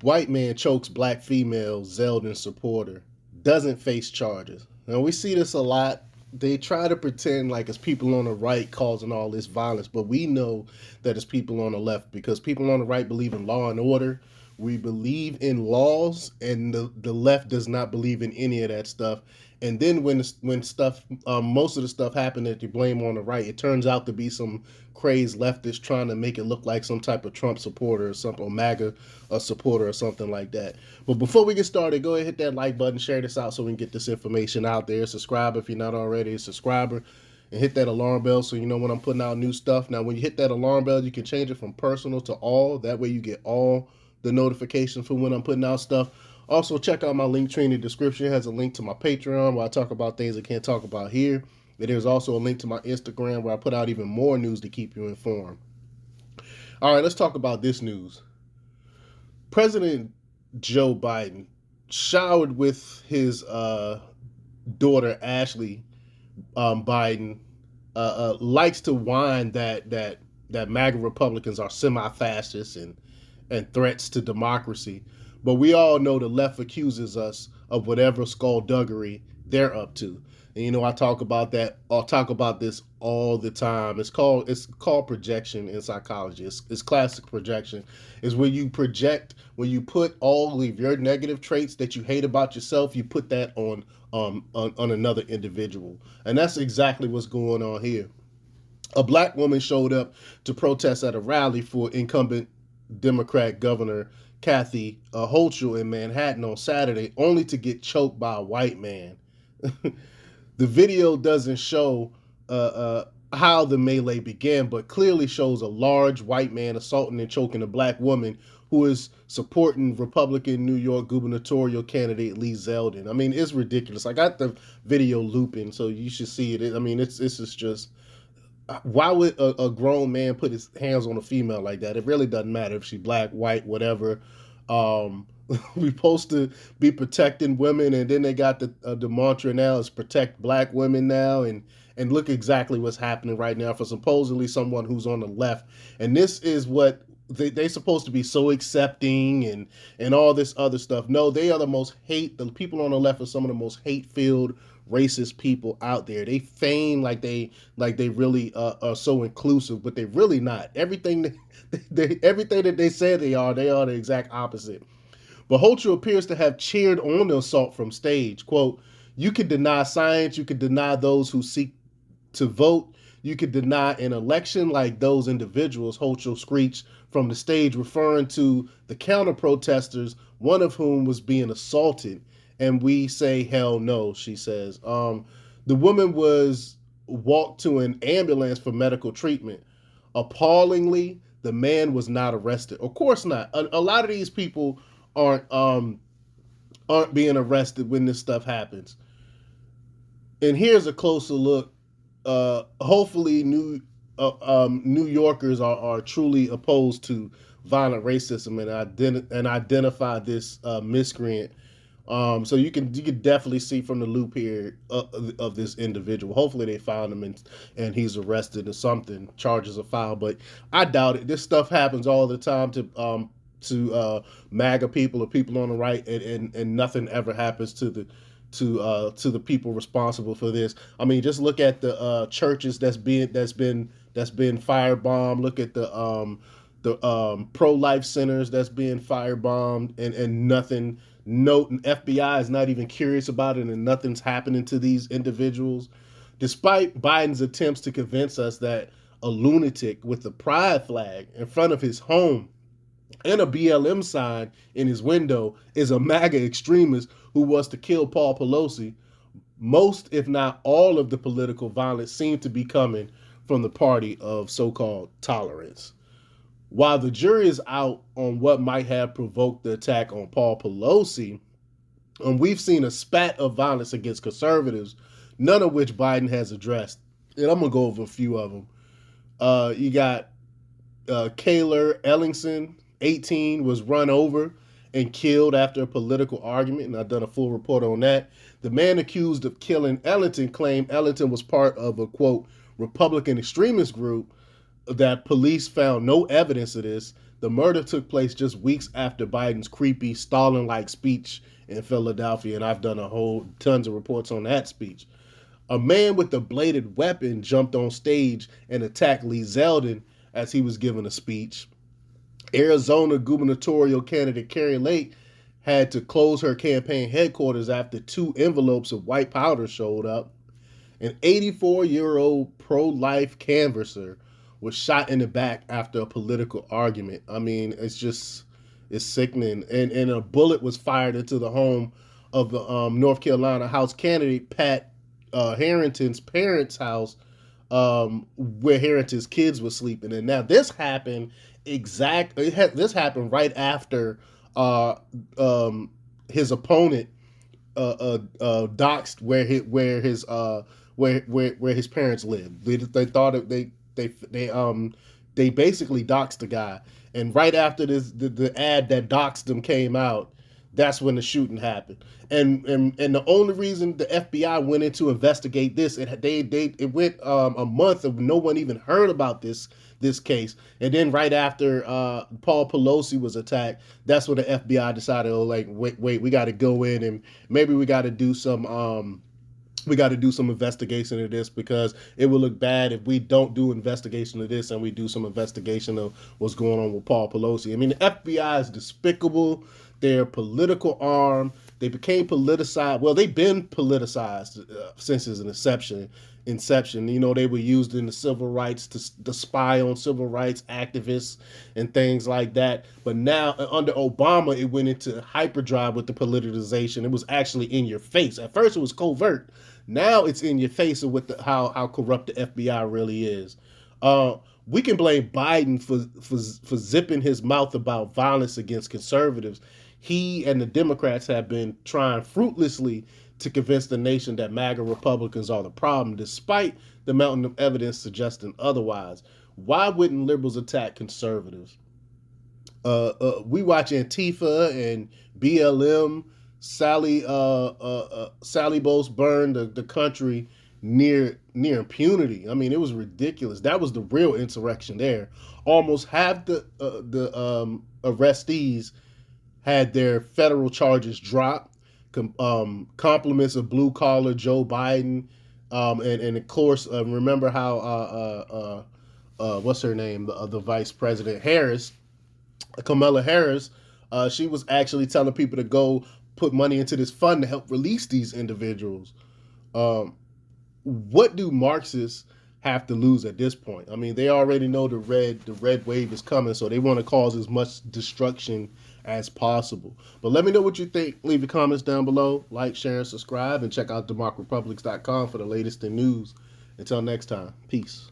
White man chokes black female Zeldin supporter. Doesn't face charges. Now we see this a lot. They try to pretend like it's people on the right causing all this violence, but we know that it's people on the left because people on the right believe in law and order. We believe in laws, and the left does not believe in any of that stuff. And then when stuff, most of the stuff happened that you blame on the right, it turns out to be some crazed leftist trying to make it look like some type of Trump supporter or something, or MAGA supporter or something like that. But before we get started, go ahead, hit that like button, share this out so we can get this information out there. Subscribe if you're not already a subscriber, and hit that alarm bell so you know when I'm putting out new stuff. Now, when you hit that alarm bell, you can change it from personal to all. That way you get all the notifications for when I'm putting out stuff. Also, check out my link tree in the description. It has a link to my Patreon where I talk about things I can't talk about here. There's also a link to my Instagram where I put out even more news to keep you informed. All right, let's talk about this news. President Joe Biden showered with his daughter Ashley Biden. Likes to whine that MAGA Republicans are semi-fascists and threats to democracy. But we all know the left accuses us of whatever skullduggery they're up to. And I talk about that. I'll talk about this all the time. It's called projection in psychology. It's classic projection. Is when you project, when you put all of your negative traits that you hate about yourself, you put that on another individual. And that's exactly what's going on here. A black woman showed up to protest at a rally for incumbent Democrat Governor Kathy Hochul in Manhattan on Saturday, only to get choked by a white man. The video doesn't show how the melee began, but clearly shows a large white man assaulting and choking a black woman who is supporting Republican New York gubernatorial candidate Lee Zeldin. I mean, it's ridiculous. I got the video looping, so you should see it. I mean, it's just, why would a grown man put his hands on a female like that? It really doesn't matter if she's black, white, whatever. We're supposed to be protecting women, and then they got the mantra now is protect black women now, and look exactly what's happening right now for supposedly someone who's on the left. And this is what they supposed to be so accepting and all this other stuff. No, they are the people on the left are some of the most hate-filled racist people out there. They feign like they really are so inclusive, but they're really not. Everything that they say they are the exact opposite. But Hochul appears to have cheered on the assault from stage. Quote, "You can deny science, you can deny those who seek to vote, you can deny an election like those individuals," Hochul screeched from the stage, referring to the counter-protesters, one of whom was being assaulted. "And we say hell no," she says. The woman was walked to an ambulance for medical treatment. Appallingly, the man was not arrested. Of course not. A lot of these people aren't being arrested when this stuff happens. And here's a closer look. Hopefully, New Yorkers are truly opposed to violent racism and identify this miscreant. So you can definitely see from the loop here of this individual. Hopefully they found him and he's arrested or something. Charges are filed, but I doubt it. This stuff happens all the time to MAGA people or people on the right, and nothing ever happens to the people responsible for this. I mean, just look at the churches that's been firebombed. Look at the pro-life centers that's being firebombed, and nothing. No, FBI is not even curious about it, and nothing's happening to these individuals, despite Biden's attempts to convince us that a lunatic with the pride flag in front of his home and a BLM sign in his window is a MAGA extremist who wants to kill Paul Pelosi. Most, if not all, of the political violence seems to be coming from the party of so-called tolerance. While the jury is out on what might have provoked the attack on Paul Pelosi, we've seen a spat of violence against conservatives, none of which Biden has addressed. And I'm going to go over a few of them. You got Kaylor Ellingson, 18, was run over and killed after a political argument, and I've done a full report on that. The man accused of killing Ellington claimed Ellington was part of a, quote, Republican extremist group that police found no evidence of this. The murder took place just weeks after Biden's creepy Stalin-like speech in Philadelphia, and I've done a whole tons of reports on that speech. A man with a bladed weapon jumped on stage and attacked Lee Zeldin as he was giving a speech. Arizona gubernatorial candidate Carrie Lake had to close her campaign headquarters after two envelopes of white powder showed up. An 84-year-old pro-life canvasser was shot in the back after a political argument. I mean, it's sickening. And a bullet was fired into the home of the North Carolina House candidate Pat Harrington's parents' house, where Harrington's kids were sleeping. And now this happened this happened right after uh, his opponent doxed where his parents lived. They thought they basically doxed the guy, and right after the ad that doxed him came out, that's when the shooting happened. And the only reason the FBI went in to investigate this, it went a month of no one even heard about this case. And then right after Paul Pelosi was attacked, that's when the FBI decided, oh, like wait, we got to go in and maybe we got to do some investigation of this, because it will look bad if we don't do investigation of this and we do some investigation of what's going on with Paul Pelosi. I mean, the FBI is despicable. They're a political arm. They became politicized. Well, they've been politicized since its inception. You know, they were used in the civil rights to spy on civil rights activists and things like that. But now, under Obama, it went into hyperdrive with the politicization. It was actually in your face. At first, it was covert. Now it's in your face with how corrupt the FBI really is. We can blame Biden for zipping his mouth about violence against conservatives. He and the Democrats have been trying fruitlessly to convince the nation that MAGA Republicans are the problem, despite the mountain of evidence suggesting otherwise. Why wouldn't liberals attack conservatives? We watch Antifa and BLM. Sally Bowles burned the country near impunity. I mean, it was ridiculous. That was the real insurrection there. Almost half the arrestees had their federal charges dropped. Compliments of blue collar Joe Biden, and of course, remember how what's her name, the vice president Harris, Kamala Harris, she was actually telling people to go put money into this fund to help release these individuals. What do Marxists have to lose at this point? I mean, they already know the red wave is coming, so they want to cause as much destruction as possible. But let me know what you think. Leave your comments down below. Like, share, and subscribe, and check out democrepublics.com for the latest in news. Until next time, peace.